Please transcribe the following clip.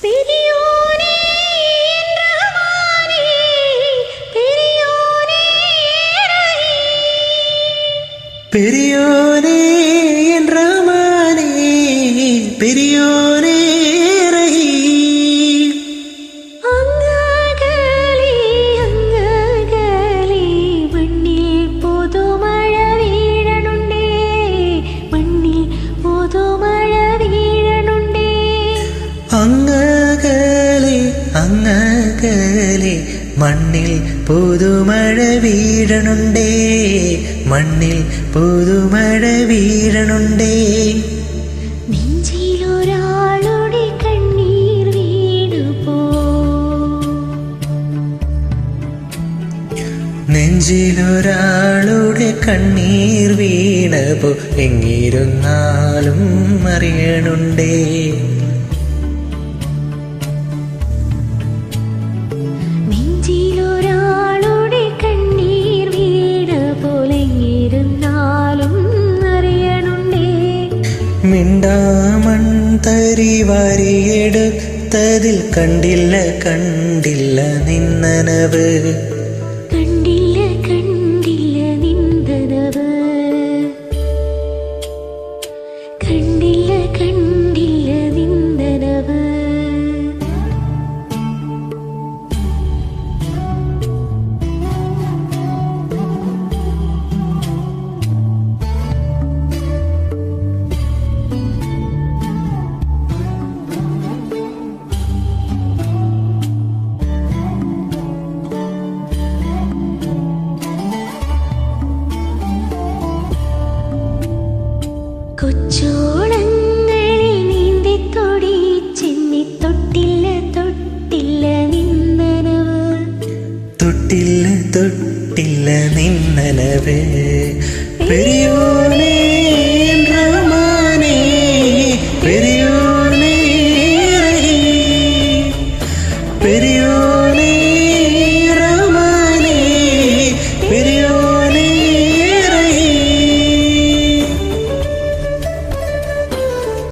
பெரியோனே ரஹ்மானே, பெரியோனே ரஹீம். பெரியோனே ரஹ்மானே, பெரியோனே ரஹீம். അങ്ങകലെ അങ്ങകലെ മണ്ണിൽ പുതുമഴ വീഴണുണ്ടേ, മണ്ണിൽ പുതുമഴ വീഴണുണ്ടേ. അങ്ങകലെ അങ്ങകലെ മണ്ണിൽ പുതുമഴ വീഴണുണ്ടേ, മണ്ണിൽ പുതുമഴ വീഴണുണ്ടേ. നെഞ്ചിലൊരാളുടെ കണ്ണീർ വീണുപോ, നെഞ്ചിലൊരാളുടെ കണ്ണീർ വീണപ്പോ എങ്ങിരുന്നാലും അറിയണുണ്ടേ. നെഞ്ചിലൊരാളുടെ കണ്ണീർ വീണ പോലെങ്ങിരുന്നാലും അറിയണുണ്ടേ. മിണ്ടാമൺ തരി വാരിയെടുത്തതിൽ കണ്ടില്ല കണ്ടില്ല നിന്നനവ്, കണ്ടില്ല കണ്ടില്ല നിന്ദനവ്, കണ്ടില്ല കണ്ടില്ല നിന്ദനവ്. കൊച്ചോളങ്ങളിൽ നീന്തിത്തൊടി ചെന്നി തൊട്ടില്ല തൊട്ടില്ല നിന്നനവ്, തൊട്ടില്ല തൊട്ടില്ല നിന്നനവ്. പെരിയോനേ